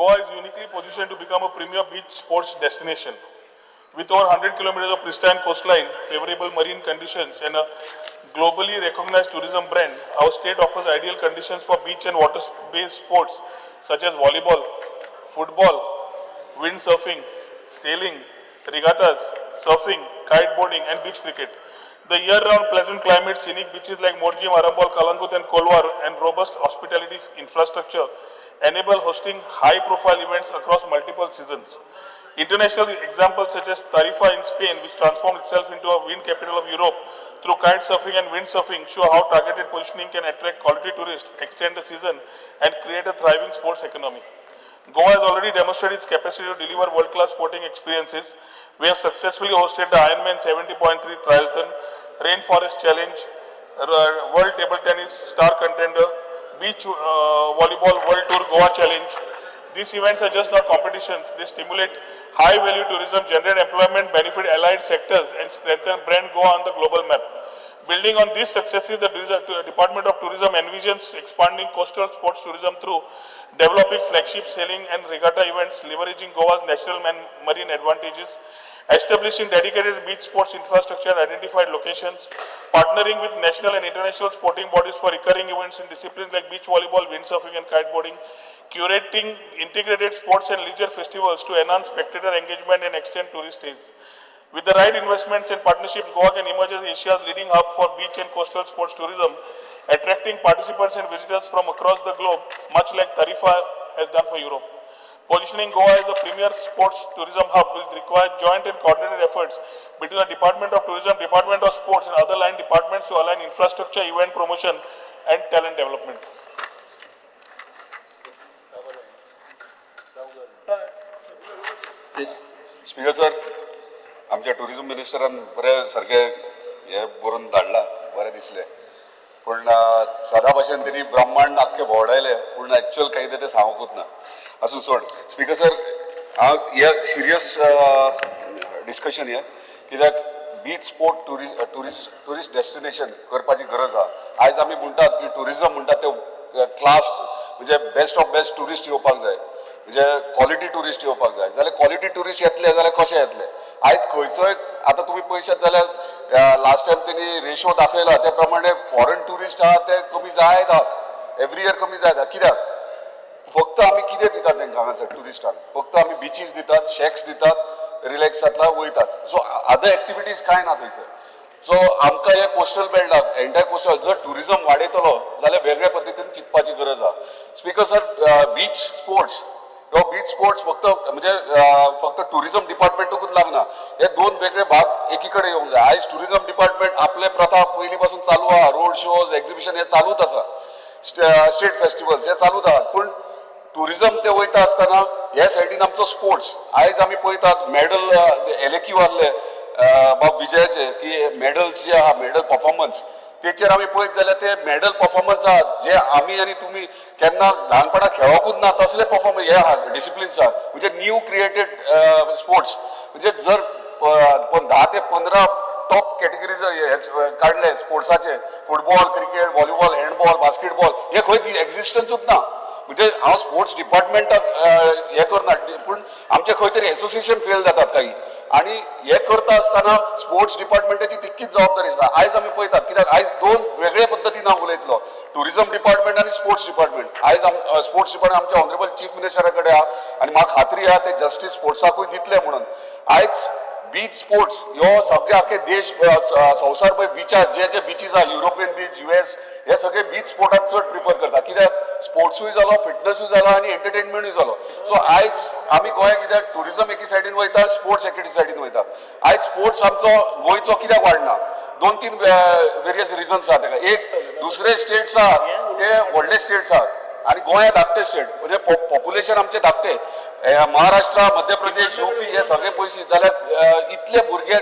Goa is uniquely positioned to become a premier beach sports destination. With over 100 kilometers of pristine coastline, favorable marine conditions, and a globally recognized tourism brand, our state offers ideal conditions for beach and water-based sports such as volleyball, football, windsurfing, sailing, regattas, surfing, kiteboarding, and beach cricket. The year-round pleasant climate, scenic beaches like Morji, Marambol, Kalangut, and Kolwar, and robust hospitality infrastructure enable hosting high-profile events across multiple seasons. International examples such as Tarifa in Spain, which transformed itself into a wind capital of Europe through kite surfing and windsurfing, show how targeted positioning can attract quality tourists, extend the season, and create a thriving sports economy. Goa has already demonstrated its capacity to deliver world-class sporting experiences. We have successfully hosted the Ironman 70.3 Triathlon, Rainforest Challenge, World Table Tennis Star Contender, Beach Volleyball World Tour Goa Challenge. These events are just not competitions. They stimulate high-value tourism, generate employment, benefit allied sectors, and strengthen brand Goa on the global map. Building on these successes, the Department of Tourism envisions expanding coastal sports tourism through developing flagship sailing and regatta events, leveraging Goa's natural marine advantages, establishing dedicated beach sports infrastructure at identified locations, partnering with national and international sporting bodies for recurring events in disciplines like beach volleyball, windsurfing, and kiteboarding, curating integrated sports and leisure festivals to enhance spectator engagement and extend tourist stays. With the right investments and partnerships, Goa can emerge as Asia's leading hub for beach and coastal sports tourism, attracting participants and visitors from across the globe, much like Tarifa has done for Europe. Positioning Goa as a premier sports tourism hub will require joint and coordinated efforts between the Department of Tourism, Department of Sports, and other line departments to align infrastructure, event promotion, and talent development. Speaker sir, आमच्या tourism मिनिस्टरान बरे सारखे हे बरोवन धाडला, बरें दिसलें. पूण सदा भाशेन तेणी ब्रह्मांड आख्खे भोंवडायले, पूण एक्चुअल काही ते सांगूंकूच ना. आसूं सोड. स्पीकर सर, हांव हे सिरियस डिस्कशन हे कित्याक बीच स्पोर्ट टुरिस्ट डेस्टिनेशन करपाची गरज आहा. आयज आमी म्हणटात की टुरिझम म्हणटा ते क्लास म्हणजे बेस्ट ऑफ बेस्ट टुरिस्ट येवपाक जाय, म्हणजे क्वॉलिटी टुरिस्ट येवपाक जाय. जाल्यार क्वॉलिटी टुरिस्ट येतले जाल्यार कशें येतले? आयज खंयचोय आतां तुमी पळयशात जाल्यार लास्ट टायम तेणी रेशो दाखयला त्या प्रमाणे फॉरेन टुरिस्ट आहा ते कमी जायत आहात. एवरी इयर कमी जायत आहा. कित्याक? फक्त आमी कितें दितात तांकां हांगासर टुरिस्टांक? फक्त आमी बिचीस दितात, शेक्स दितात, रिलॅक्सांतला वयतात. सो अदर एक्टिविटीज कांय ना थंयसर. सो आमकां हे कोस्टल बेल्टाक एंटायर कोस्टल जर टुरिझम वाडयतलो जाल्यार वेगळ्या पद्दतीन चिंतपाची गरज आहा. स्पीकर सर, बीच स्पोर्ट्स ह्यो बीच स्पोर्ट्स फक्त टुरिझम डिपार्टमेंटूकूच लागना. हे दोन वेगळे भाग एकी कडेन येवंक जाय. आयज टुरिझम डिपार्टमेंट आपले प्रथा पयलीं पासून चालू आहा. रोड शोज, एक्झिबिशन हे चालूच आसा. स्टेट फेस्टिवल्स हे चालूच आहात. पूण टुरिझम ते वयता आसतना ह्या सायडीन आमचो स्पोर्ट्स आयज आमी पळयतात मेडल एलेक्यू आहले बाब विजयाचे की मेडल्स जे आहा मेडल परफॉर्मन्स तेचेर आमी पळयत जाल्यार ते मेडल परफॉर्मन्स आहात जे आमी आनी तुमी केन्ना ल्हानपणा खेळोकूच ना तसले परफॉर्मन्स हे आहात डिसिप्लिन्स आहात. म्हणजे न्यू क्रिएटेड स्पोर्ट्स म्हणजे जर 10 ते 15 टॉप कॅटेगरीज काढले स्पोर्ट्साचे football, cricket, volleyball, handball, basketball हे खंय एक्झिस्टन्सूच ना. म्हणजे हांव स्पोर्ट्स डिपार्टमेंटाक हे करना पूण आमचे खंय तरी एसोसिएशन फेल जातात काही आणि हे करता आसतना स्पोर्ट्स डिपार्टमेंटाची तितकीच जबाबदारी आसा. आयज आमी पळयतात कित्याक आयज दोन वेगळे पद्दतीन हांव उलयतलो टुरिझम डिपार्टमेंट आनी स्पोर्ट्स डिपार्टमेंट. आयज स्पोर्ट्स डिपार्टमेंट आमच्या ऑनरेबल चीफ मिनिस्टरा कडेन आहा आनी म्हाका खात्री आहा ते जस्टीस स्पोर्ट्साकूय दितले म्हणून. आयज बीच स्पोर्ट्स ह्यो सगळे आख्खे देश संवसारभर बिचार जे बिचीस आहा युरोपियन बीच, US हे सगळे बीच स्पोर्टाक चड प्रिफर करता. कित्याक स्पोर्ट्सूय जालो, फिटनेसूय जालो आनी एंटरटेनमेंटूय जालो. सो आयज आमी गोंया कित्याक टुरिझम एके सायडीन वयता, स्पोर्ट्स एके सायडीन वयता. आयज स्पोर्ट्स आमचो गोंयचो कित्याक वाडना? 2-3 वेरियस रिजन्स आहा ताका. एक, दुसरे स्टेट्स आहात ते व्हडले स्टेट्स आहात आणि गोंया धाकटे स्टेट म्हणजे पॉप्युलेशन आमचे धाकटे. महाराष्ट्र, मध्य प्रदेश, UP हे सगळे पयशे जाल्यार इतले भुरगे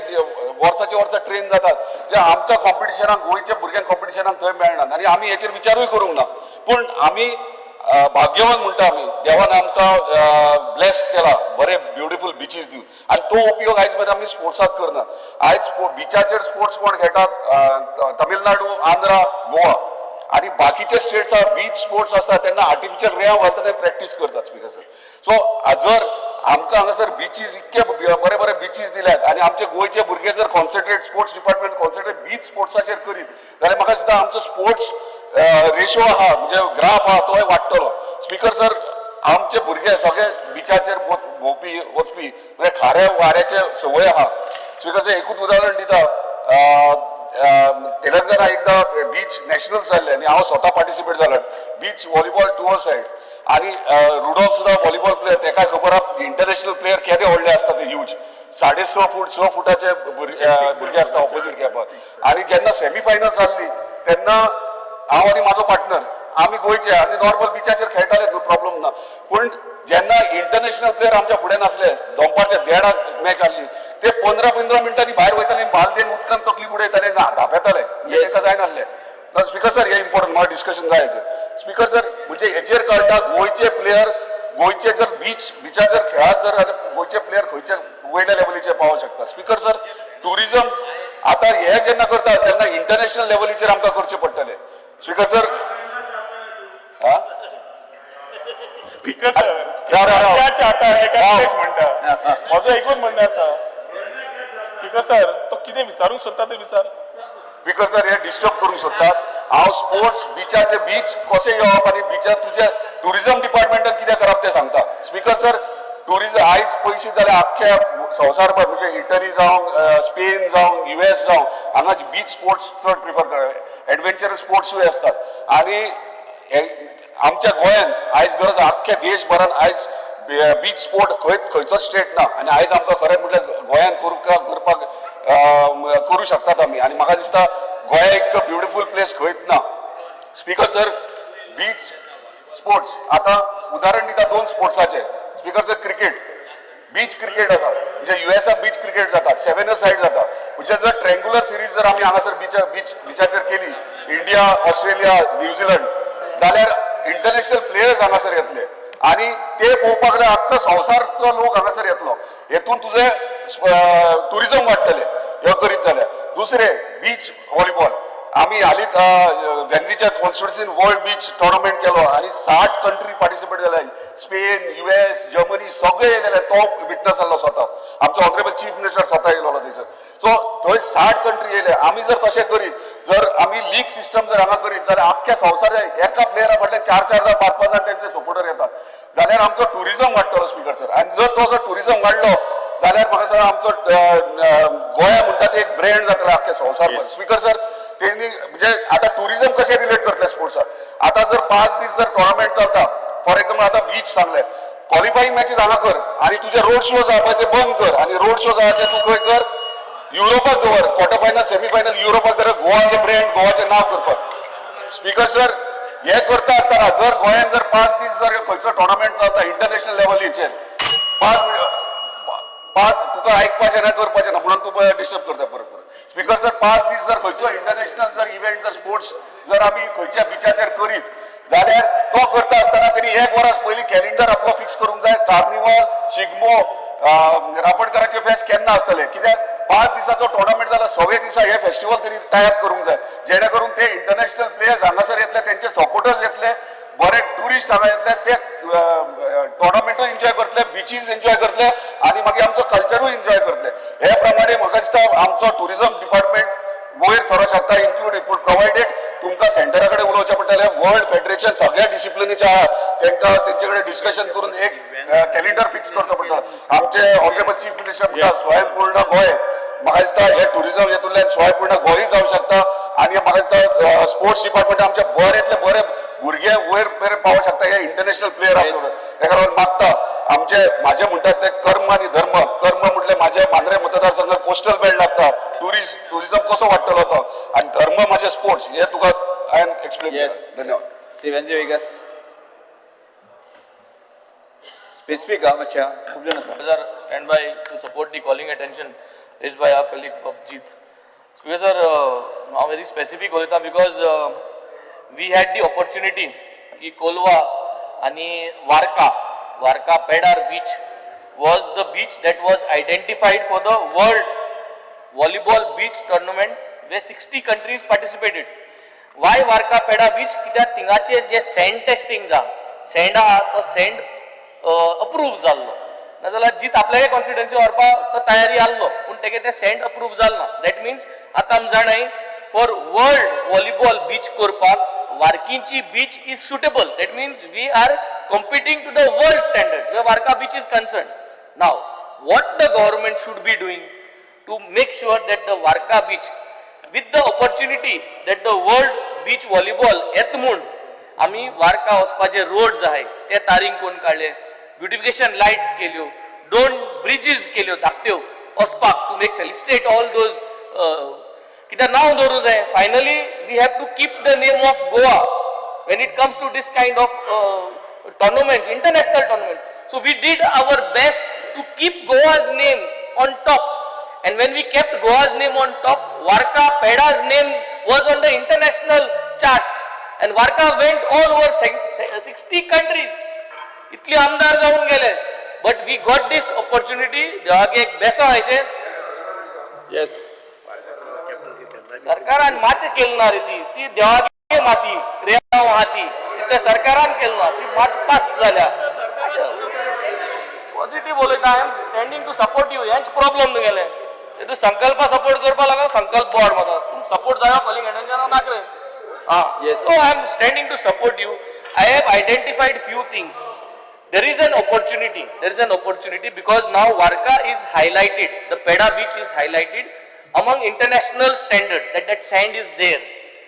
वर्साचे वर्सा ट्रेन जातात जे आमकां कॉम्पिटिशनाक गोंयच्या भुरग्यांक कॉम्पिटिशनाक थंय मेळनात आनी आमी हेचेर विचारूय करूंक ना. पूण आमी भाग्यवान म्हणटा आमी देवान आमकां ब्लेस केला बरे ब्युटिफूल बिचीस दिवन आनी तो उपयोग आयज मेरेन आमी स्पोर्ट्साक करना. आयज बिचाचेर स्पोर्ट्स कोण खेळटात? तमिळनाडू, आंध्रा, गोवा आणि बाकीचे स्टेट्स बीच स्पोर्ट्स असतात त्यांना आर्टिफिशियल रेंव घालतात आणि प्रॅक्टिस करतात स्पीकर सर. सो जर आमकां हांगासर बिचीस इतके बरे बरे बिचीस दिल्यात आणि आमचे गोंयचे भुरगे जर concentrate sports department concentrate beach स्पोर्ट्साचेर करीत जाल्यार म्हाका दिसता आमचो स्पोर्ट्स रेशो आहा म्हणजे ग्राफ आहा तोय वाडटलो. स्पीकर सर आमचे भुरगे सगळे बिचाचेर भोंवपी वचपी म्हणजे खाऱ्या वाऱ्याचे संवय आहा. स्पीकर सर एकूच उदाहरण दिता, तेलंगणा एकदा बीच नॅशनल्स जाल्ले आणि हांव स्वता पार्टिसिपेट जालो बीच व्हॉलीबॉल टूअर सायड आणि रुडॉल्फ सुद्धा व्हॉलीबॉल प्लेयर तेका खबर आहा इंटरनॅशनल प्लेयर केदे व्हडले असतात ते ह्यूज 6.5 फुटाचे भुरगे असता ऑपोजीट कॅपार. आणि जेन्ना सेमी फायनल जाल्ली तेन्ना हांव आणि म्हाजो पार्टनर आमी गोंयचे आणि नॉर्मल बिचाचेर खेळटाले नो प्रॉब्लेम ना. पण जेन्ना इंटरनॅशनल प्लेयर आमच्या फुडें नासले दनपारच्या 1:30 मॅच आसली ते 15 मिनटांनी भायर वयताले बालदेन उदकान तकली बुडयताले धांपेताले म्हणजे ताका जायनासले. स्पीकर सर हे इम्पॉर्टंट म्हाका डिस्कशन जाय हेचेर. स्पीकर सर म्हणजे हेचेर कळटा गोंयचे प्लेयर गोंयचे जर बिचाचेर खेळात जर गोंयचे प्लेयर खंयचे वयल्या लेवलीचेर पावोंक शकता. स्पीकर सर टुरिजम आतां हे जेन्ना करता तेन्ना इंटरनॅशनल लेवलीचेर आमकां करचे पडटले. स्पीकर सर स्पीकर सर त्या चाहता एका म्हणटा म्हजो एकूच म्हणणं आसा स्पीकर सर तो कितें विचारूंक सोदता ते विचार. स्पीकर सर हे डिस्टर्ब करूंक सोदतात. हांव स्पोर्ट्स बिचाचे बीच कशें येवप आणि बिचार तुझे टुरिजम डिपार्टमेंटान कितें करप ते सांगता. स्पीकर सर टुरिजम आयज पयशे जाल्यार आख्ख्या संवसारभर म्हणजे इटली जावं स्पेन जावं US जावं हांगा बीच स्पोर्ट्स चड प्रिफर करतात. एडव्हेंचरस स्पोर्ट्सूय असतात आणि आमच्या गोंयान आयज गरज आख्ख्या देशभरान आयज बीच स्पोर्ट खंयचो स्टेट ना आणि आयज आमकां खरें म्हटल्यार गोंयान करपाक करू शकतात आमी. आणि म्हाका दिसता गोंया इतकं ब्युटिफूल प्लेस खंयच ना. स्पीकर सर बीच स्पोर्ट्स आता उदाहरण दिता 2 स्पोर्ट्साचे. Speaker sir cricket beach cricket आसा म्हणजे USA बीच क्रिकेट जाता 7 सायड जाता म्हणजे जर ट्रँग्युलर सिरीज जर आमी हांगासर बिचाचेर केली इंडिया ऑस्ट्रेलिया न्यूझीलंड जाल्यार इंटरनॅशनल प्लेयर्स हांगासर येतले आणि ते पळोवपाक लागल्यार आख्खो संवसारचो लोक हांगासर येतलो. हेतून तुझे टुरिजम वाडटले हे करीत जाल्यार. दुसरे बीच व्हॉलीबॉल आमी हालींच वेन्झीच्या कॉन्स्टिट्युन्सीन वर्ल्ड बीच टुर्नामेंट केलो आणि 60 कंट्री पार्टिसिपेट जाले. स्पेन US जर्मनी सगळे येयलेले तो विटनस जाल्लो स्वता. आमचो ऑनरेबल चीफ मिनिस्टर स्वता येयलो थंयसर. सो थंय 60 कंट्री येयले. आमी जर तशें करीत जर आमी लीग सिस्टम जर हांगा करीत जाल्यार आख्ख्या संवसारान एका प्लेयरा फाटल्यान 4 जाण 5 जाण तेंचे सपोर्टर येतात जाल्यार आमचो टुरिजम वाडटलो स्पीकर सर. आणि जर तो जर टुरिजम वाडलो जाल्यार म्हाका सांगा आमचो गोंया म्हणटा ते एक ब्रँड जातलो आख्ख्या संवसारभर. स्पीकर सर त्यांनी म्हणजे आता टुरिजम कशें रिलेट करतले स्पोर्ट्साक. आता जर 5 दीस जर टुर्नामेंट चलता फॉर एक्झाम्पल आता बीच सांगले क्वॉलिफाईंग मॅचेस हांगा कर आणि तुझे रोड शोज आहा पळय ते बंद कर आणि रोड शोज आहा ते तूं खंय कर युरोपाक दवर क्वॉर्टर फायनल सेमी फायनल युरोपाक दवर गोवाचे ब्रँड गोवाचें नांव करपाक. स्पीकर सर हे करता आसतना जर गोंयान जर 5 दीस जर खंयचो टुर्नामेंट चलता इंटरनॅशनल लेवलीचेर 5 तुका आयकपाचें ना करपाचें ना म्हणून तूं डिस्टर्ब करता परत. स्पीकर सर 5 दीस जर खंयचो इंटरनॅशनल जर इव्हेंट जर स्पोर्ट्स जर आमी खंयच्या बिचाचेर करीत जाल्यार तो करता आसतना तेणी 1 वरास पयलीं कॅलेंडर आपलो फिक्स करूंक जाय. कार्निवल शिगमो रापणकाराचे फेस्त केन्ना आसतले कित्याक 5 दिसाचो टुर्नामेंट जाला 6व्या दिसा हे फेस्टिवल तरी टायप करूंक जाय जेणे करून ते इंटरनॅशनल प्लेयर्स हांगासर येतले त्यांचे सपोर्टर्स येतले बरे टुरिस्ट हांगा येतले ते टुर्नामेंटूय एन्जॉय करतले बिचीस एन्जॉय करतले आणि मागीर आमचो कल्चरूय एन्जॉय करतले. हे प्रमाणे म्हाका दिसता आमचो टुरिजम डिपार्टमेंट वयर सरो शकता इन्क्लूड प्रोवायडेड तुमकां सेंटरा कडेन उलोवचें पडटलें. वर्ल्ड फेडरेशन सगळ्या डिसिप्लिनीचे आहा तांकां तेंचे कडेन डिस्कशन करून एक कॅलेंडर फिक्स करचो पडटा. आमचे ऑनरेबल चीफ मिनिस्टर म्हणटा स्वयंपूर्ण गोंय म्हाका दिसता हे टुरिजम हेतूंतल्यान स्वयंपूर्ण गोंयय जावंक शकता आणि म्हाका दिसता स्पोर्ट्स डिपार्टमेंट आमचे बरेंतले बरे भुरगे वयर मेरेन पावोंक शकता हे इंटरनॅशनल प्लेयर आहा. ताका लागून मागता माझे म्हणतात ते कर्म आणि धर्म. कर्म म्हटले माझे मांद्रे मतदारसंघात कोस्टल बेल्ट लागता टुरिझम कसो वाडटलो तो आणि धर्म माझे स्पोर्ट्स हे तुका हांवें एक्सप्लेन केलें. धन्यवाद. श्री वेंजी वेगस स्पेसिफिक अच्छा खूप जण आसा stand by to support the calling attention raised by our colleague Abhijit. Speaker sir, now very specific होता because we had the opportunity की कोलवा आणि Varca पेडार beach was the beach that was identified for the world volleyball beach tournament where 60 countries participated. Y Varca peda beach कित्याक थिंगाचे जे sand testing sand आहा तो sand approve जाल्लो नाजाल्यार जीत आपल्यागे constituency व्हरपाक तो तयारी आसलो पूण तेगे ते सँड अप्रूव जाल ना दॅट मिन्स आतां आमी जाणाय फॉर वर्ल्ड व्हॉलीबॉल बीच करपाक वार्कीची beach is suitable that means we are competing to the world standards where Varka beach is concerned. Now, what the government should be doing to make sure that the Varka beach, with the opportunity that the world beach volleyball येत म्हूण आमी वार्का वचपाचे roads आहाय ते तारींग कोण काडले beautification lights केल्यो 2 bridges केल्यो धाकट्यो वचपाक to make felicitate all those कित्याक नांव दवरूं जाय finally we have to keep the name of Goa when it comes to this kind of tournaments, international tournaments. So we did our best to keep Goa's name on top. And when we kept Goa's name on top, Varka Peda's name was on the international charts. And Varka went all over 60 countries. इतले आमदार जाऊन गेले. But we got this opportunity. देवागे एक बेसा व्हायचे. Yes. सरकारान माती केलना रे ती देवागे माती रेवा हाती ते सरकारान केलं ना ती मात पास झाल्या पॉझिटिव्ह उलयता I am standing to support you हेंच प्रॉब्लेम गेले तू संकल्प सपोर्ट करपा लागला संकल्प बोर्ड मत तुम सपोर्ट जायो कॉलिंग अटेंशन नाक रे Yes. So I am standing to support you. I have identified few things. There is an opportunity because now Varka is highlighted, the Peda beach is highlighted among international standards that sand is there.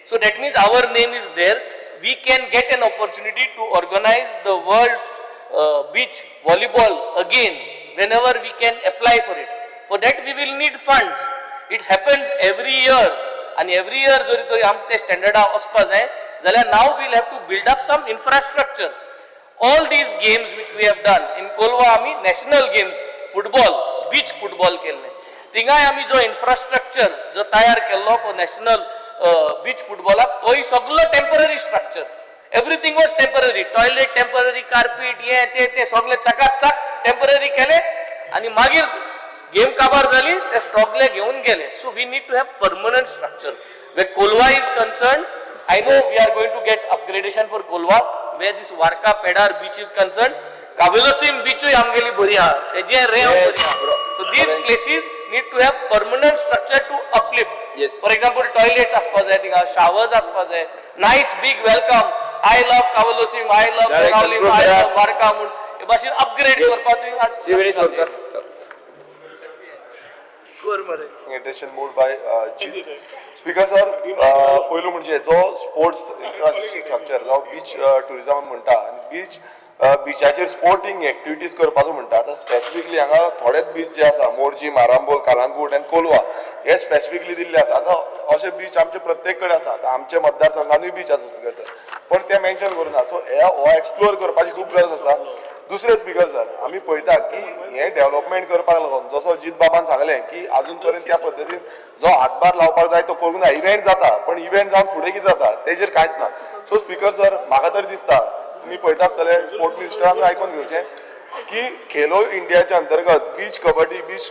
So that means our name is there. We can get an opportunity to organize the world beach volleyball again whenever we can apply for it. For that we will need funds. It happens every year. And every year जरी तरी आमकां ते स्टँडर्डा वचपा जाय जाल्यार now we'll have to build up some infrastructure. All these games which we have done in Kolwa आमी national games football beach football केल्ले थिंगाय आमी जो infrastructure जो तयार केल्लो for national beach footballaक तोय सगळो temporary structure. Everything was temporary. Toilet temporary, carpet ये ते सगळे चकाचक temporary केले आणि मागीर गेम काबार झाली ते स्टॉकले घेऊन गेले. So we need to have permanent structure. Way Colva is concern I know we are going to get upgradation for Colva way this Varca पेडार बीच इज कन्सर्न कावेलोसीम बीचूय आमगेली बरी आहा तेजे रे बरी आहा. So these places need to have permanent structure to uplift. For example toilets आसपा जाय थिंगा शावर्स आसपा जाय nice big welcome I love Cavelossim I love रावलिंग आय लव वार्का म्हूण हे भाशेन अपग्रेड करपाक Attention moved by Speaker sir, पहिलो म्हणजे जो स्पोर्ट्स इन्फ्रास्ट्रक्चर जो बीच टुरिझम म्हणटा आनी बीचाचेर स्पोर्टिंग एक्टिविटीज करपाचो म्हणटा आतां स्पेसिफिकली हांगा थोडेच बीच जे आसा मोर्जी मारांबोल कालांगूट आनी कोलवा हे स्पेसिफिकली दिल्ले आसा. आतां अशे बीच आमचे प्रत्येक कडेन आसा आतां आमच्या मतदारसंघानूय बीच आसा स्पिकर सर पण ते मेन्शन करूना. सो हो एक्सप्लोर करपाची खूब गरज आसा. दुसरे स्पिकर सर आमी पळयता की हे डेव्हलपमेंट करपाक लागून जसो जीत बाबान सांगलें की अजून पर्यंत त्या पद्दतीन जो हातभार लावपाक जाय तो करूंक ना. इव्हेंट जाता पण इव्हेंट जावन फुडें कितें जाता तेजेर कांयच ना. सो स्पिकर सर म्हाका तरी दिसता तुमी पळयता आसतले स्पोर्ट मिनिस्टरान आयकून घेवचें की खेलो इंडियाच्या अंतर्गत beach kabaddi beach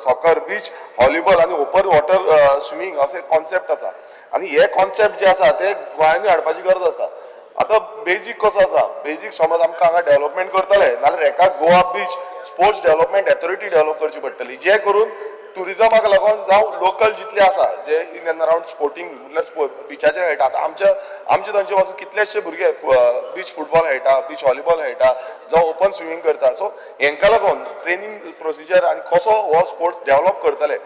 soccer beach volleyball आनी ओपन वॉटर स्विमींग असे कॉन्सेप्ट आसा आनी हे कॉन्सेप्ट जे आसा ते गोंयांनी हाडपाची गरज आसा. आता बेजीक कसो आसा बेजीक समज आमकां हांगा डेव्हलपमेंट करतले नाल्यार हेका Goa beach sports development authority develop करची पडटली जे करून टुरिझमाक लागून जावं लोकल जितले आसा जे इन एंड अराउंड स्पोर्टिंग म्हटल्यार बिचाचेर खेळटा. आतां आमचे थंयचे पासून कितलेशे भुरगे बीच फुटबॉल खेळटा बीच व्हॉलीबॉल खेळटा जावं ओपन स्विमींग करता. सो हेंका लागून ट्रेनींग प्रोसिजर आनी कसो हो स्पोर्ट्स डेव्हलप करतले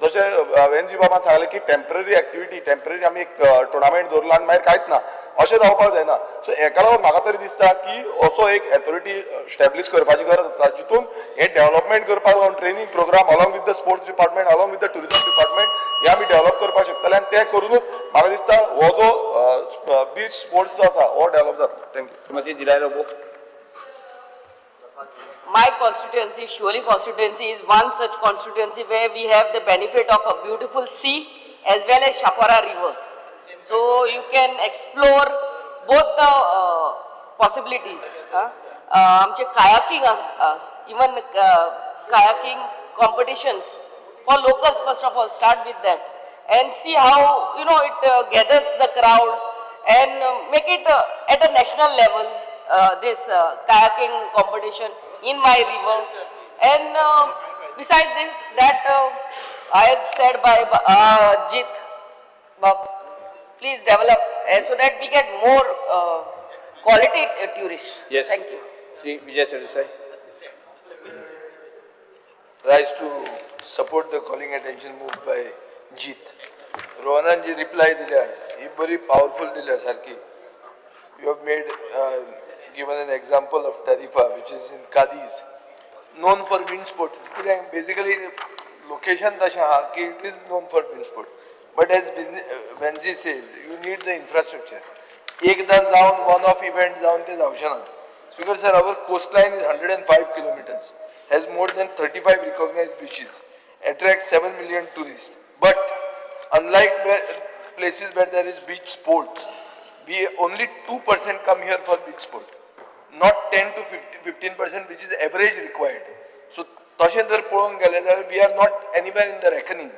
जशें वेनजी बाबान सांगलें की टेम्पररी एक्टिविटी टेम्पररी आमी एक टुर्नामेंट दवरलो आनी मागीर कांयच ना अशें जावपाक जायना. सो हेका लागून म्हाका तरी दिसता की असो एक ऑथॉरिटी एस्टॅब्लीश करपाची गरज आसा जितून हे डेव्हलपमेंट करपाक लागून training programme along with the sports department along with the tourism department हे आमी डेव्हलप करपाक शकतले आनी ते करूनच म्हाका दिसता हो जो बीच स्पोर्ट्स जो आसा हो डेव्हलप जातलो. Thank you. My constituency, Shivali constituency, is one such constituency where we have the benefit of a beautiful sea as well as Shapara river. So you can explore both the possibilities. आमचे kayaking, even kayaking competitions for locals. First of all, start with that. and see how, you know, it gathers the crowd and make it at a national level, this kayaking competition in my river. And besides this, that as said by Jit, please develop so that we get more quality tourists. Yes. Thank you. Shri Vijay Sardesai. Rise to support the calling attention moved by Jeet. रोहनान ji reply दिल्या ही बरी powerful दिल्या सारखी. You have made given an example of Tarifa, which is in Cadiz, known for wind sport. Basically, location तशें आहा की it is known for wind sport. But as Benzi says, you need the infrastructure. एकदा जाऊन one off event जाऊन ते जावचें ना. Speaker sir, our coastline is 105 kilometers, has more than 35 recognized beaches, attracts 7 million tourists. But unlike places where there is beach sports, we only 2% come here for beach sport, not 10 to 15%, which is average required. So तशें जर पळोवंक गेलें जाल्यार we are not anywhere in the reckoning.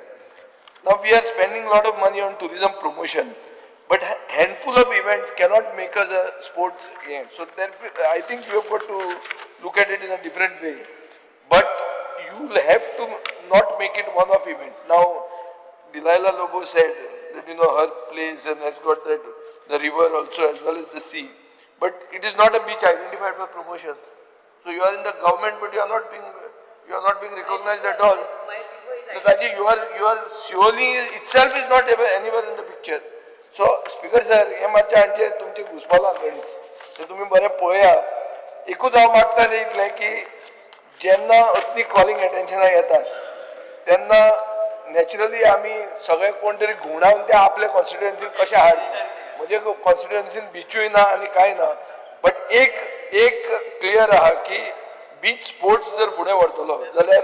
Now we are spending a lot of money on tourism promotion, but handful of events cannot make us a sports event. So therefore, I think we have got to look at it in a different way. But you will have to not make it one-off event. Now, Delilah Lobo said that her place and has got that the river also as well as the sea. But it is not a beach identified for promotion. So you are in the government, but you are not being recognized at all. Netaji, you are surely itself is not anywhere in the picture. So, Speaker sir, हे मातशें हांचे तुमचे घुसपालां गणित. ते तुमी बरें पळया. एकूच हांव मागतालें इतलें की जेन्ना असली कॉलिंग एटेन्शनाक येतात तेन्ना नॅचरली आमी सगळे कोण तरी घुंवडावन ते आपल्या कॉन्स्टिट्युएन्सीन कशें हाडले. म्हणजे कॉन्स्टिट्युएन्सीन बिचूय ना आनी कांय ना. बट एक क्लियर आहा की बीच स्पोर्ट्स जर फुडें व्हरतलो जाल्यार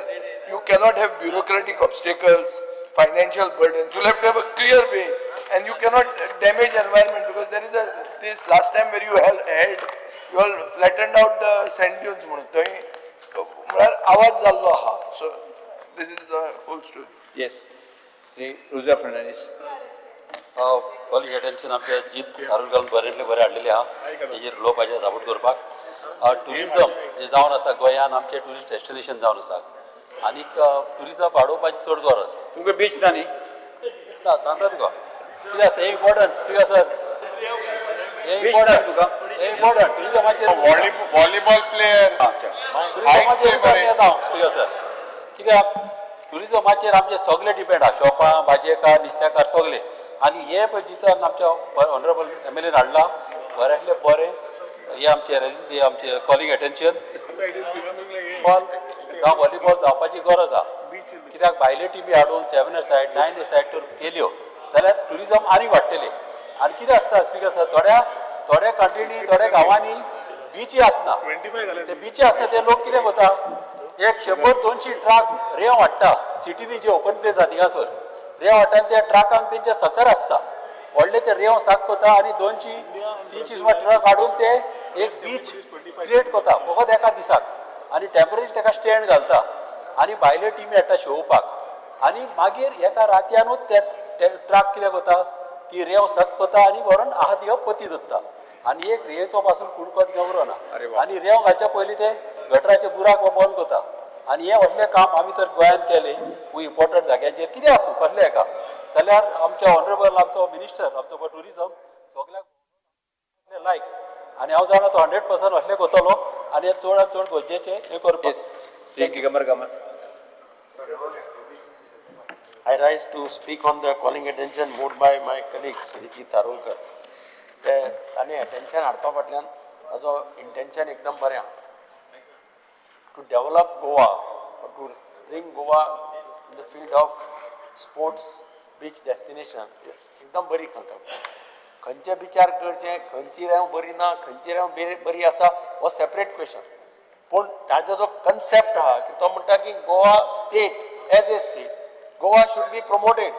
you cannot have bureaucratic obstacles, financial burdens. You'll have to have a clear way, and you cannot damage environment because there is this last time where you all flattened out the sand dunes. म्हणून आवाज जाल्लो आहा. So this is the whole story. Yes. Shri Ruja Fernandez. Calling attention आमच्या जीत हारून घालून बरे हाडलेले आहा. तेजेर उलोवपाचें सापोर्ट करपाक. टुरिजम जे जावन आसा गोंयान आमचें टुरिस्ट डेस्टिनेशन जावन आसा आनीक टुरिजम वाडोवपाची चड गरज. तुमकां बीच ना न्ही? ना सांगता तुका कितें आसता हें इम्पॉर्टंट कितें सर हें इम्पॉर्टंट तुका हें इम्पॉर्टंट टुरिजमाचेर व्हॉलीबॉल प्लेयर टुरिजमाचेर येता हांव कितें सर कित्याक टुरिजमाचेर आमचें सगळें डिपेंड आहा शॉपां भाजयेकार नुस्तेकार सगळें आनी हे पळय जितन आमच्या ऑनरेबल MLA हाडला बऱ्यांतलें बरें हे आमचें कॉलिंग एटेन्शन बॉल जावं व्हॉलीबॉल जावपाची गरज आहा कित्याक भायल्यो टिमी हाडून 7 सायड 9 सायड तर केल्यो जाल्यार टुरिजम आनीक वाडटलें. आनी कितें आसता स्पीकर सर थोड्या कंट्रीनी थोड्या गांवांनी बिची आसना ते बिची आसना ते लोक कितें करता 100-200 ट्राक रेंव हाडटा सिटीनी जे ओपन प्लेस आहा थिंगासर रेंव हाडटा आनी त्या ट्राकांक तेंचे सकल आसता व्हडले ते रेंव साक करता आनी 200-300 सुमार ट्रक हाडून ते एक बीच क्रिएट करता फकत एका दिसाक आनी टेम्पररी ताका स्टँड घालता आनी भायल्यो टिमी हाडटा शोवपाक आनी मागीर एका रातयानूच ते ट्राक कितें करता ती रेंव सक करता आनी व्हरून आहा तिका पती धरता आनी एक रेंवेचो पासून कुडकोत गवरना आनी रेंव घालच्या पयलीं ते गटराचे बुराक बंद करता आनी हें व्हडलें काम आमी तर गोंयांत केलें खूब इम्पॉर्टंट जाग्याचेर कितें आसूं कसलें हेका जाल्यार आमच्या ऑनरेबल आमचो मिनिस्टर आमचो टुरिजम सगळ्याक लायक आनी हांव जाणा तो 100% असलें करतलो आनी चडांत चड गरजेचें हें करपाक. Shri Gigamar Kamath. I rise to speak on the calling attention moved by my colleague Srijit Tarolkar. ते ताणें attention हाडपा फाटल्यान ताजो intention एकदम बरें आहा. To develop Goa or to bring Goa in the field of sports beach destination एकदम बरी कंसेप्ट. खंयचे बिचार करचें खंयची रेंव बरी ना खंयची रेंव बरी आसा हो सेपरेट क्वेश्चन. पूण ताजो जो कन्सेप्ट आहा की तो म्हणटा की Goa state as a state Goa should be promoted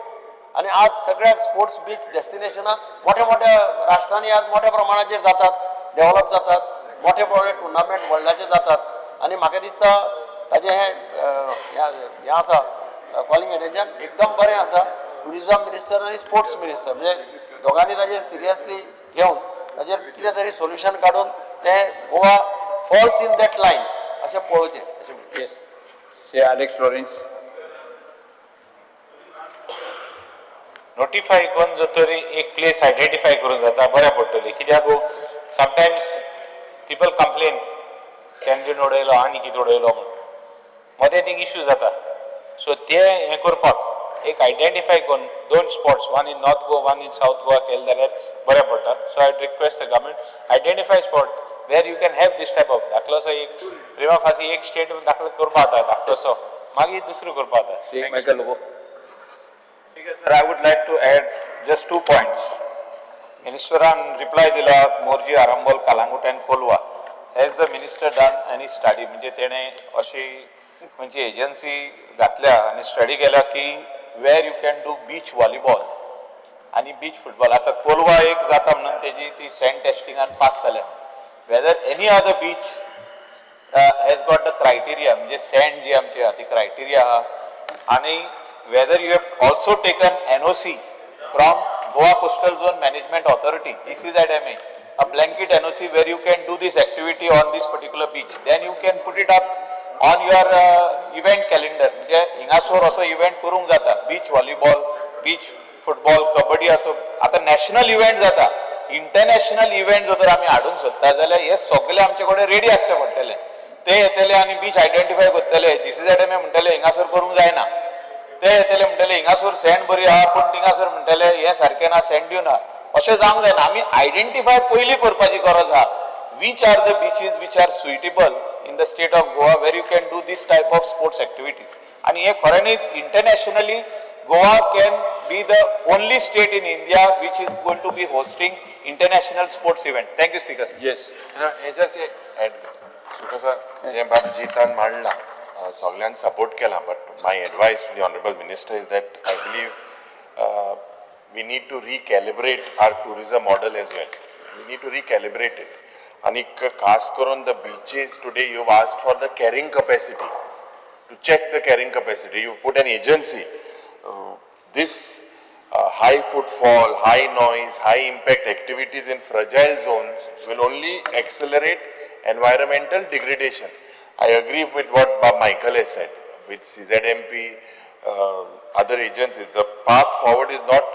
आनी आज सगळ्याक स्पोर्ट्स बीच डेस्टिनेशनां मोठ्या मोठ्या राष्ट्रांनी आज मोठ्या प्रमाणाचेर जातात डेव्हलप जातात मोठे टुर्नामेंट वर्ल्डाचे जातात आनी म्हाका दिसता ताजें हें आसा कॉलिंग एटेन्शन एकदम बरें आसा टुरिझम मिनिस्टर आणि स्पोर्ट्स मिनिस्टर म्हणजे दोघांनी ताजेर सिरियसली घेवन ताजेर कितें तरी सोल्युशन काडून ते Goa falls in that line अशें पळोवचें अशें yes Shri Alex Lawrence. Notify करून जो तरी एक प्लेस आयडेंटिफाय करूं जाता बऱ्या पडटली कित्याक समटायम्स पीपल कंप्लेन सँडून उडयलो आनी कितें उडयलो म्हणून मदें एक इश्यू जाता सो ते हें करपाक एक आयडेंटिफाय करून 2 spots one in north Goa one in south Goa केले जाल्यार बरें पडटा so I request the government identify spot where you can have these type of दाखलोसो एक प्रिमा फासी एक स्टेट दाखलो करपा जाता धाकटोसो मागीर दुसरो करपा जाता. Shri Michael Lobo. Sir, I would like to add just 2 points. Ministeran reply dila Morji, Arambol, Kalangut and Kolwa. Has the minister done any study? म्हणजे तेणे अशी म्हणजे एजन्सी घातल्या आणि स्टडी केला की where you can do beach volleyball आणि beach football. आता कोलवा एक जाता म्हणून तेजी ती सँड टेस्टिंगान पास जाल्या. Whether any other beach has got the criteria म्हणजे सँड जी आमची आहा ती क्रायटेरिया आहा आणि whether you have also taken NOC from Goa Coastal Zone Management Authority, GCZMA, a blanket NOC where you can do this activity on this particular beach. Then you can put it up on your event calendar. म्हणजे हिंगासोर असो event करूंक जाता beach volleyball, beach football, kabaddi असो. आता national event जाता, international event जर आमी हाडूंक सोदता जाल्यार हे सगळे आमचे कडेन रेडी आसचे पडटले. ते येतले आनी बीच आयडेंटिफाय करतले. GCZMA म्हणटले हिंगासोर करूंक जायना. ते येतले म्हणटले हिंगासोर सँड बरी आहा पूण थिंगासोर म्हणटले हे सारकें ना सँड दिवन आहा अशें जावंक जायना. आमी आयडेंटिफाय पयलीं करपाची गरज आहा which are the beaches which are suitable in the state of Goa where you can do these type of sports activities. आनी हे खऱ्यांनीच internationally Goa can be the only state in India which is going to be hosting international sports event. Thank you speaker. Yes. हेच्याच एड कसं जे बाब जितान मांडला सगळ्यांनी सपोर्ट केला but my advice to the honourable minister is that I believe we need to recalibrate our tourism model as well. We need to recalibrate it आणि खास करून the beaches today you asked for the carrying capacity to check the carrying capacity. You put an agency. This high footfall, high noise, high impact activities in fragile zones will only accelerate environmental degradation. I agree with what Bob Michael has said. With CZMP, other agencies, the path forward is not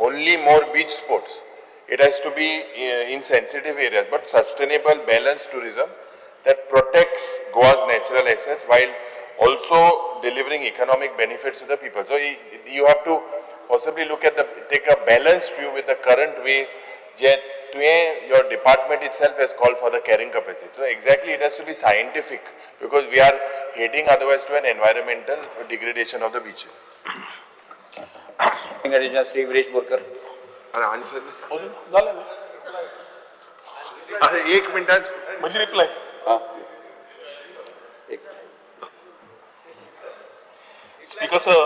only more beach sports. It has to be in sensitive areas, but sustainable, balanced tourism that protects Goa's natural assets while also delivering economic benefits to the people. So you have to possibly take a balanced view with the current way your department itself has called for the carrying capacity. So exactly it has to be scientific because we are heading otherwise to an environmental degradation of the beaches. Shri Viresh Borkar. अरे answer झालं अरे 1 मिनिटात म्हणजे reply. Speaker sir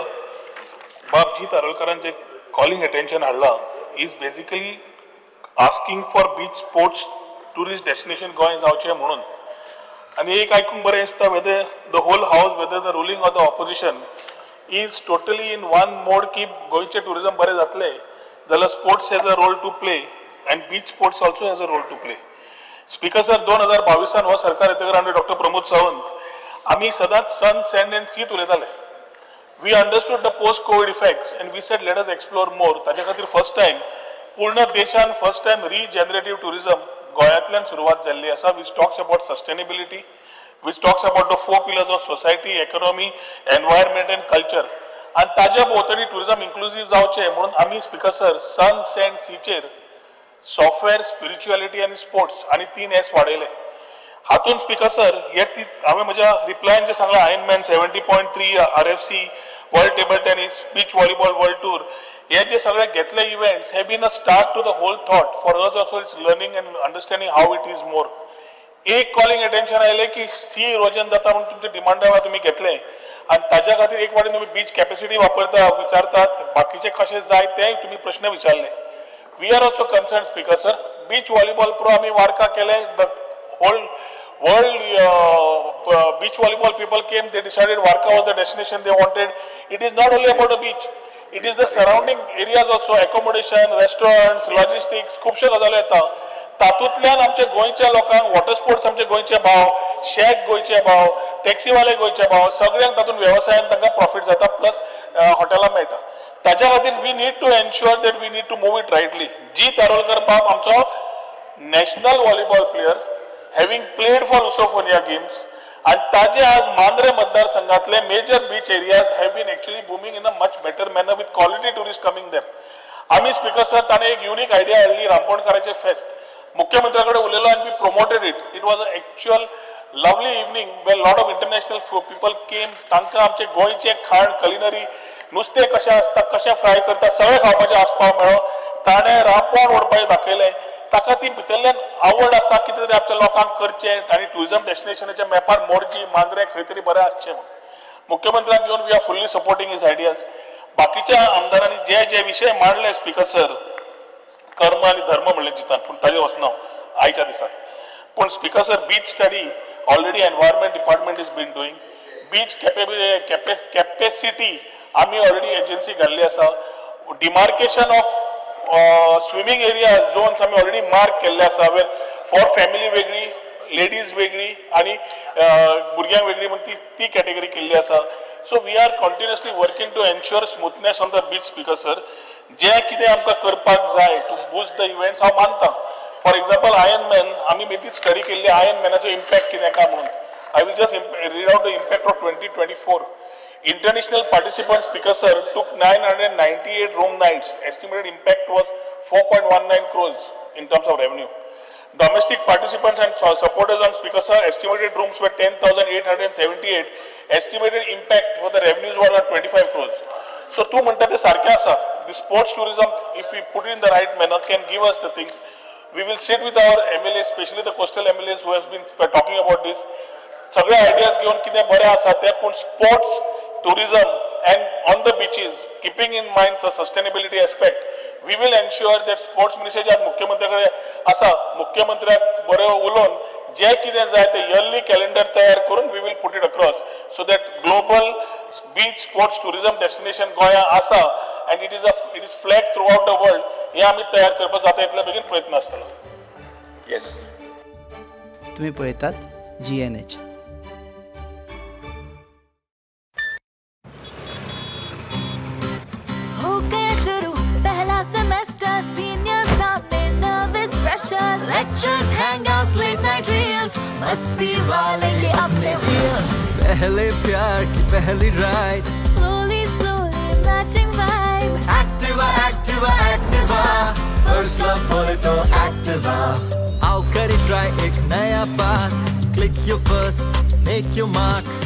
बाबजी तारळकरांचे calling attention हाडला is basically asking for beach sports tourist destination Goem जावचें म्हणून. आनी एक आयकूंक बरें दिसता whether the whole house whether the ruling of the opposition is totally in one mode की गोंयचें टुरिझम बरें जातलें जाल्यार sports has a role to play and beach sports also has a role to play. Speaker sir 2022 हो सरकार येतकर under doctor Pramod Sawant आमी सदांच सन सँड एंड सीत उलयताले. We understood the post-COVID effects and we said let us explore more. ताज्या खातीर first time पूर्ण देशान फर्स्ट टाइम रिजेनरेटिव्ह टुरिझम गोंयांतल्यान सुरवात जाल्ली आसा. Which talks about sustainability, which talks about the 4 pillars of society, economy, environment end culture. आनी ताज्या भोंवतणी टुरिझम इन्क्लुझीव जावचें म्हणून आमी स्पीकर सर सन सँड सीचेर सॉफ्टवेअर, स्पिरिच्युअलिटी आनी स्पोर्ट्स आनी 3 S वाडयले. हातून स्पीकर सर हे हांवें म्हज्या रिप्लायन जे सांगलां Ironman 70.3 RFC, world table tennis, beach volleyball world tour हे जे सगळे घेतले इव्हेंट्स हे been a start to the whole thought for us also it's learning and understanding how it is more. एक कॉलिंग अटेन्शन आयलें की सी इरोजन जाता म्हणून तुमचे डिमांड तुमी घेतले आनी ताज्या खातीर एक वाटेन तुमी बीच कॅपॅसिटी वापरता विचारतात बाकीचे कशें जाय तेय तुमी प्रश्न विचारले. We are also concern speaker sir. Beach volleyball pro आमी वार्का केले. The whole world beach volleyball people came, they decided Varka was the destination they wanted. It is not only about the beach, it is the surrounding areas also accommodation restaurants logistics खुबश्यो गजाली येता तातूंतल्यान आमच्या गोंयच्या लोकांक water sports आमचे गोंयचे भाव शेक गोंयचे भाव टॅक्सीवाले गोंयचे भाव सगळ्यांक तातूंत वेवसायान तांकां प्रॉफीट जाता प्लस हॉटेलां मेळटा ताच्या खातीर we need to ensure that we need to move it rightly Jeet Arolkar बाब आमचो national volleyball player having played for उसोफोनिया गेम्स आणि ताजे आज मांद्रे मतदारसंघातले major beach areas have been actually booming in a much better manner with quality tourist coming there आम्ही speaker sir ताणें एक युनिक आयडिया हाडली रामपोणकाराचें फेस्त मुख्यमंत्र्या कडेन उलयलो and we promoted it was a actual lovely evening where lot of international people came तांकां आमचे गोंयचे खाण कलिनरी नुस्तें कशें आसता कशें फ्राय करता सगळें खावपाचें आस्पाव मेळ्ळो ताणें रामपोण ओडपाचें दाखयलें ताका ती भितरल्यान आवड आसा कितें तरी आमच्या लोकांक करचें आनी ट्युरिजम डेस्टिनेशनाच्या मॅपार मोरजी मांद्रे खंय तरी बरें आसचें म्हण मुख्यमंत्र्याक घेवन we are fully supporting his ideas बाकीच्या आमदारांनी जे जे विशय मांडले स्पीकर सर कर्म आणि धर्म म्हणले जितान पूण ताजेर वचना आयच्या दिसाक पूण speaker sir beach study already environment department is been doing beach capacity आमी ऑलरेडी एजन्सी घाल्ली आसा demarcation of swimming areas zones आमी ऑलरेडी मार्क केल्ले आसा वेर फॉर फॅमिली वेगळी लेडीज वेगळी आणि भुरग्यांक वेगळी म्हणून ती कॅटेगरी केल्ली आसा so we are continuously working to ensure smoothness on the beach speaker sir जे कितें आमकां करपाक जाय टू बूस्ट द इव्हेंट्स हांव मानता फॉर एक्झाम्पल आयर्न मॅन आमी मेथीच स्टडी केल्ली आयर्न मॅनाचो इम्पॅक्ट कितें काय म्हणून I will just read out the impact of 2024 international participants speaker sir took 998 room nights estimated impact was 4.19 crores in terms of revenue domestic participants and supporters on speaker sir estimated rooms were 10,878 estimated impact for the revenues were around 25 crores so tu म्हणता ते सारखे आसा the sports tourism if we put it in the right manner can give us the things we will sit with our MLAs especially the coastal MLAs who have been talking about this सगळे ideas घेऊन कितें बरें आसा ते पूण sports tourism and on the beaches keeping in mind the sustainability aspect we will ensure that sports ministry ज्या मुख्यमंत्र्याकडे आसा मुख्यमंत्र्याक बरे उलोवन जे कितें जाय ते इयरली कॅलेंडर तयार करून we will put it across so that global beach sports tourism destination गोंया आसा and it is flagged throughout the world हे आमी तयार करपाक जाता इतले बेगीन प्रयत्न आसतलो येस तुम्ही पळयतात GNH semester, seniors सामने nervous pressures, lectures, hangouts, late night reels, मस्ती वाले ये अपने wheels. पहले प्यार की पहली ride, Slowly, slowly matching vibe. Activa, Activa, Activa, first love बोले तो Activa. आओ करें try एक नया path, click your first, make your mark.